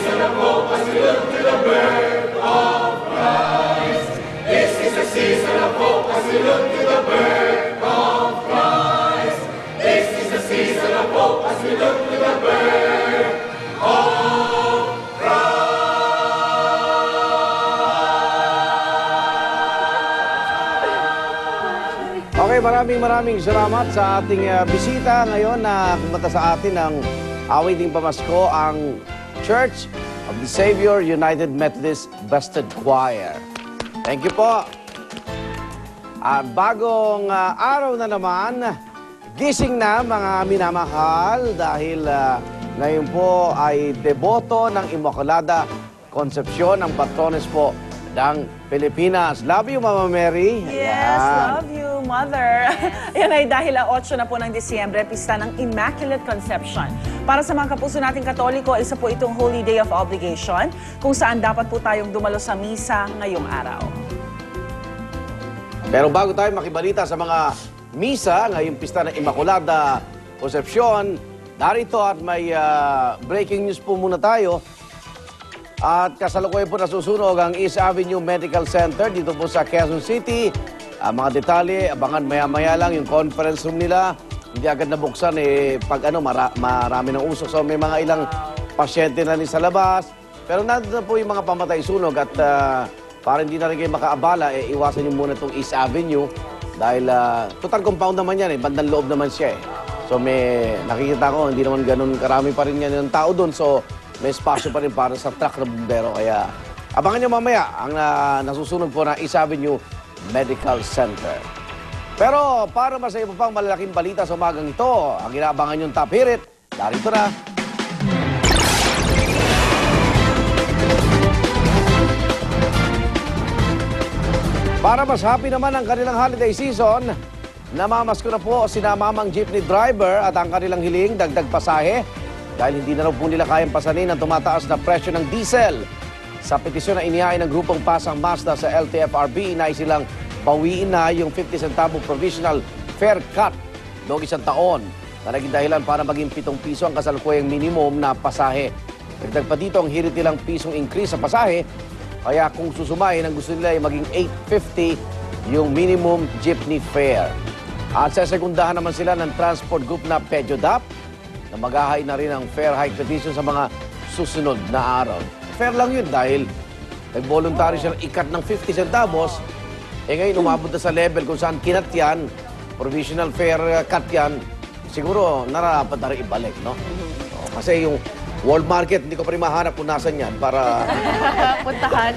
season of hope as we look to the birth of Christ. This is the season of hope as we look to the birth of Christ. This is the season of hope as we look to the birth of Christ. Okay, maraming salamat sa ating bisita ngayon na kumata sa atin ng awiting pamasko ang Church of the Savior United Methodist Vested Choir. Thank you po. Bagong araw na naman, gising na mga minamahal dahil ngayon po ay deboto ng Immaculada Concepcion, ang patrones po ng Pilipinas. Love you, Mama Mary. Yes, Ayan. love you, Mother. Yan ay dahil 8 na po ng Disyembre, pista ng Immaculate Conception. Para sa mga kapuso nating Katoliko, isa po itong Holy Day of Obligation, kung saan dapat po tayong dumalo sa misa ngayong araw. Pero bago tayo makibalita sa mga misa ngayong pista ng Immaculada Concepcion, narito at may breaking news po muna tayo. At kasalukuyan po nasusunog ang East Avenue Medical Center dito po sa Quezon City. Mga detalye, abangan maya-maya lang yung conference room nila. Hindi agad nabuksan pag marami ng usok. So may mga ilang pasyente na rin sa labas. Pero nandun na po yung mga pamatay sunog at para hindi na rin kayo makaabala, iwasan nyo muna itong East Avenue. Dahil total compound naman yan, bandang loob naman siya. So may nakikita ko, hindi naman ganun karami pa rin yan ng tao doon. So may espasyo pa rin para sa truck na bumbero. Kaya abangan nyo mamaya ang nasusunog po na East Avenue Medical Center. Pero para sa iba pang malalaking balita sa umagang ito, ang inaabangan yung top hirit, narito na. Para mas happy naman ang kanilang holiday season, namamasko na po sina mamang jeepney driver at ang kanilang hiling dagdag pasahe dahil hindi na raw po nila kayang pasanin ang tumataas na presyo ng diesel. Sa petisyon na inihain ng grupong Pasang Mazda sa LTFRB, inay silang bawiin na yung 50 centavo provisional fare cut noong isang taon na naging dahilan para maging 7 piso ang kasalukuyang minimum na pasahe. Dagdag pa dito ang hirit nilang pisong increase sa pasahe, kaya kung susumahin ang gusto nila ay maging 850 yung minimum jeepney fare. At sa sekundahan naman sila ng transport group na PEDYODAP na mag-ahay na rin ang fare hike petition sa mga susunod na araw. Fair lang yun dahil nag-voluntary siya ng ikat ng 50 centavos. Ngayon umabot na sa level kung saan kinat yan, provisional fare cut yan, siguro narapat na rin ibalik, no? Kasi yung world market, hindi ko pa rin mahanap kung nasan yan para... Puntahan.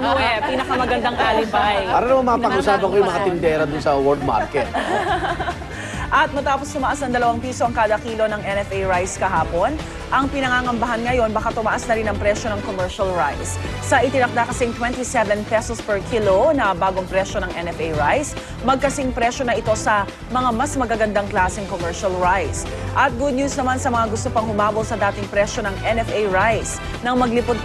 Yung pinakamagandang alibay. Para naman mapag-usapan ko yung mga tindera dun sa world market. At matapos tumaas ng 2 piso ang kada kilo ng NFA rice kahapon, ang pinangangambahan ngayon baka tumaas na rin ang presyo ng commercial rice. Sa itinakda kasing 27 pesos per kilo na bagong presyo ng NFA rice, magkasing presyo na ito sa mga mas magagandang klaseng commercial rice. At good news naman sa mga gusto pang humabol sa dating presyo ng NFA rice. Nang maglibot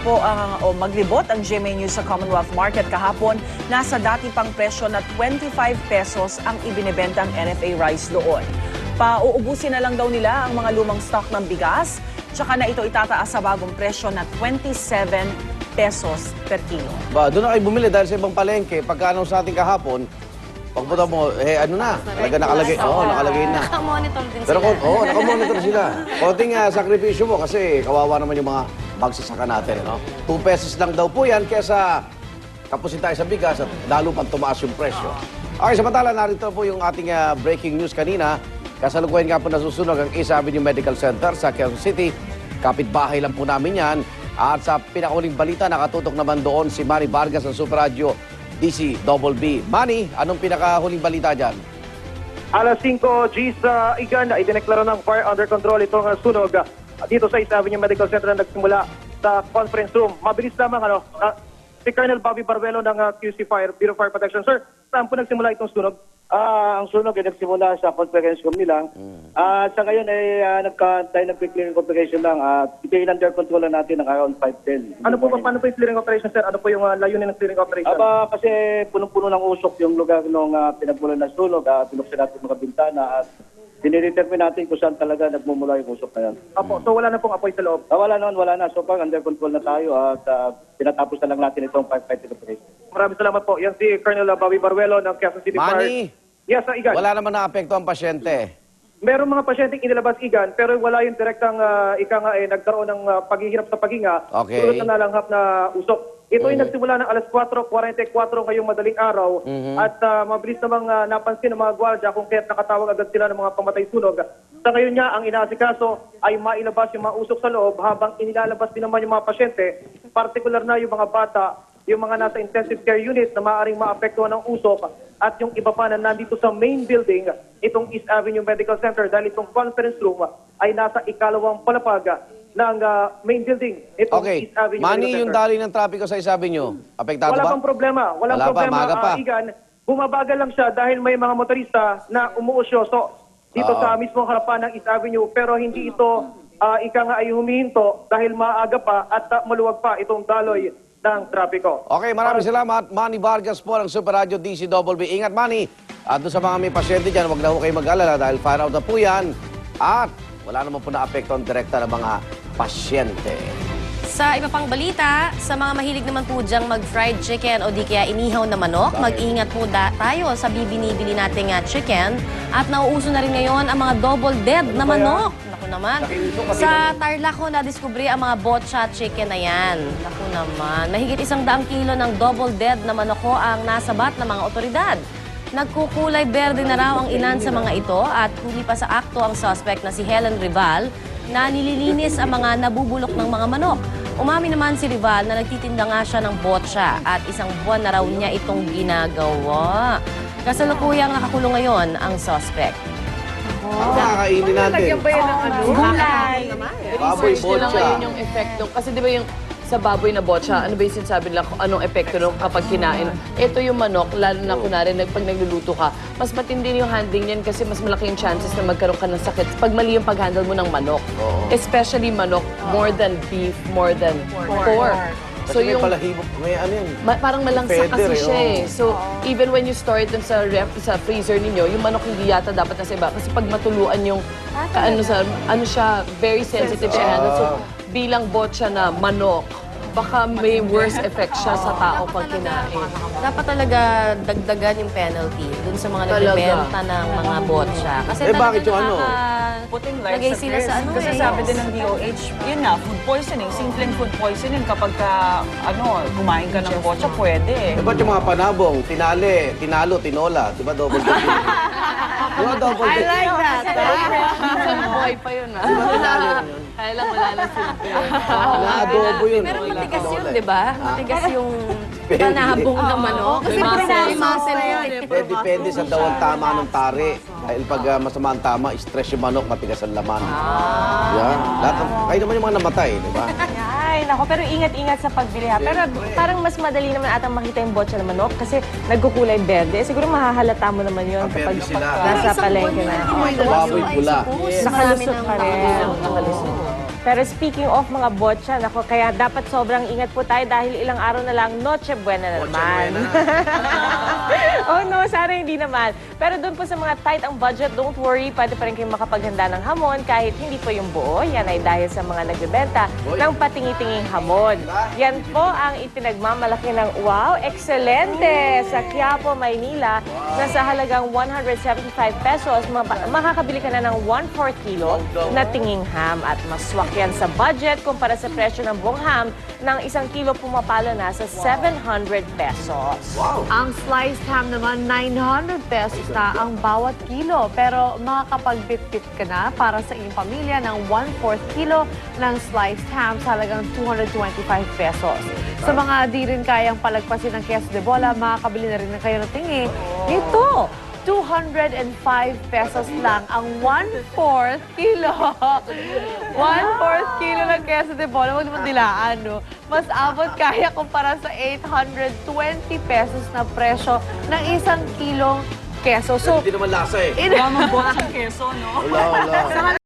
ang GMA News sa Commonwealth Market kahapon, nasa dati pang presyo na 25 pesos ang ibinebenta ang NFA rice doon. Pauubusin na lang daw nila ang mga lumang stock ng bigas, tsaka na ito itataas sa bagong presyo na 27 pesos per kilo. Doon na kayo bumili dahil sa ibang palengke, pagkano sa ating kahapon, pagpunta mo, talaga nakalagay, nakalagay na. Naka-monitor din Pero sila. nakamonitor sila. Konting sakripisyo mo kasi kawawa naman yung mga magsasaka natin, no? 2 pesos lang daw po yan kesa tapusin tayo sa bigas at lalo pang tumaas yung presyo. Okay, samantala narito po yung ating breaking news kanina. Kasalukuyan nga po nasusunog ang East Avenue Medical Center sa Quezon City. Kapitbahay lang po namin yan. At sa pinakahuling balita, nakatutok naman doon si Manny Vargas ng Super Radio DCBB. Manny, anong pinakahuling balita dyan? Alas 5 G sa Igan, idineklara ng fire under control itong sunog dito sa East Avenue Medical Center na nagsimula sa conference room. Mabilis lamang si Colonel Bobby Barbelo ng QC Fire, Bureau of Fire Protection. Sir, saan po nagsimula itong sunog? Ang sunog ay nagsimula sa conference room nila. Sa ngayon ay nagpe-clearing operation lang. Ito'y under control lang natin ng around 5:10. Paano po yung clearing operation, sir? Ano po yung layunin ng clearing operation? Kasi punong-puno ng usok yung lugar nung pinagmulan ng sunog. Pinuksan natin mga bintana at dinidetermine natin kung saan talaga nagmumula yung usok na yan. Opo, so wala na pong apoy sa loob. Wala na. So far, under control na tayo at tinatapos na lang natin itong firefighting operation. Maraming salamat po. Yan si Colonel Bobby Baruelo ng Quezon City Fire. Manny, Yes, Igan. wala naman naapekto ang pasyente. Meron mga pasyenteng inilabas, Igan, pero wala yung direktang nagkaroon ng paghihirap sa paghinga. Okay. Tulad na nalanghap na usok. Ito ay nagsimula ng alas 4:44 ngayong madaling araw at mabilis namang napansin ng mga gwardya kung kaya't nakatawag agad sila ng mga pamatay sunog. Sa ngayon niya, ang inaasikaso ay mailabas yung mga usok sa loob habang inilalabas din naman yung mga pasyente, partikular na yung mga bata, yung mga nasa intensive care unit na maaaring maapektuhan ng usok at yung iba pa na nandito sa main building, itong East Avenue Medical Center dahil itong conference room ay nasa ikalawang palapag ng main building. Itong Okay, East Avenue Manny, Medical yung Center. dali ng trapiko sa isabi nyo, apektado Wala ba? pang problema. Walang Wala pa, problema, maaga pa. Igan. Bumabagal lang siya dahil may mga motorista na umuusyoso dito sa mismong harapan ng East Avenue pero hindi ito ika nga ay humihinto dahil maaga pa at maluwag pa itong daloy ng trapiko. Okay, maraming salamat. Manny Vargas po ng Super Radio DCWB. Ingat, Manny. At doon sa mga may pasyente dyan, huwag na ho kayo mag-alala dahil fire out na po yan. At wala naman po na-apekto ang direkta ng mga pasyente. Sa iba pang balita, sa mga mahilig naman po dyang mag-fried chicken o di kaya inihaw na manok, mag-ingat po tayo sa bibinibili nating chicken. At nauuso na rin ngayon ang mga double dead na manok. Naku naman. Sa Tarlac ko na-discovery ang mga botcha chicken na yan. Naku naman. Mahigit 100 kilo ng double dead na manok ko ang nasabat ng mga otoridad. Nagkukulay berde na raw ang ilan sa mga ito at huli pa sa akto ang suspect na si Helen Rival na nililinis ang mga nabubulok ng mga manok. Umami naman si Rival na nagtitinda nga siya ng botcha at 1 buwan na raw niya itong ginagawa. Kasalukuyang nakakulong ngayon ang suspect. Ang makakainin natin. Lagyan ba yan ng ano? Gulay. Baboy Research nila botcha. ngayon yung epekto. Kasi di ba yung sa baboy na botcha, ano ba yung sinasabi nila kung anong epekto nung kapag kinain? Ito yung manok, lalo na kunwari pag nagluluto ka, mas matindi yung handling yan kasi mas malaki yung chances na magkaroon ka ng sakit pag mali yung pag-handle mo ng manok. Especially manok, more than beef, more than pork. Kasi may balahibo, may ano yan. Parang malangsa Feather, kasi siya eh. So, even when you store it dun sa freezer ninyo, yung manok hindi yata dapat nasa iba. Kasi pag matuluan yung, ano siya, very sensitive siya handle. So, bilang botcha na manok, baka may worse effect siya sa tao pag kinain. Dapat talaga dagdagan yung penalty dun sa mga Talaga. nagbebenta ng mga botcha. Kasi Eh, bakit yung ano? Putting lives Lagay at sila risk. sa ano Kasi eh. sabi din ng DOH, yun na, food poisoning, simpleng food poisoning kapag kumain ka ng botcha, pwede eh. Eh, ba't yung mga panabong, tinalo, tinola, di ba double dead? Di ba double dead? Minsan boy pa yun ah. Tinalo yun. Kaya lang wala lang sila. Na-adobo yun. Pero Wala matigas tinola yun, eh. di ba? Matigas yung Pwede. panabong ng manok. Kasi may muscle yun. Eh, depende sa daw ang tama ng tari. Dahil pag masama ang tama, stress yung manok, matigas ang laman. Yan. Lahat ng, kayo naman yung mga namatay, di ba? Ay, nako, pero ingat-ingat sa pagbili ha. Pero parang mas madali naman atang makita yung botcha ng manok kasi nagkukulay berde. Siguro mahahalata mo naman yun Ang kapag berde sila. nasa palengke na. Baboy pula. Nakalusot pa rin. Pero speaking of mga botcha, nako, kaya dapat sobrang ingat po tayo dahil ilang araw na lang, Noche Buena na naman. Oh no, sana hindi naman. Pero doon po sa mga tight ang budget, don't worry, pwede pa rin kayong makapaghanda ng hamon kahit hindi po yung buo. Yan ay dahil sa mga nagbebenta ng patingi-tinging hamon. Yan po ang ipinagmamalaki ng wow, excelente sa Quiapo, Maynila na sa halagang 175 pesos, makakabili ka na ng 1/4 kilo na tinging ham at maswak yan sa budget kumpara sa presyo ng buong ham ng 1 kilo pumapalo na sa 700 pesos. Ang sliced ham naman, 900 pesos na ang bawat kilo. Pero makakapagbitbit ka na para sa iyong pamilya ng 1/4 kilo ng sliced ham sa halagang 225 pesos. Sa mga di rin kayang palagpasin ng queso de bola, makakabili na rin kayo ng tingi. Ito! 205 pesos lang ang 1/4 kilo. 1/4 kilo ng queso de bola. Huwag naman dilaan, no? Mas abot kaya kumpara sa 820 pesos na presyo ng 1 kilong keso. So, Hindi naman lasa eh. Wala mang botcha keso, no? Wala.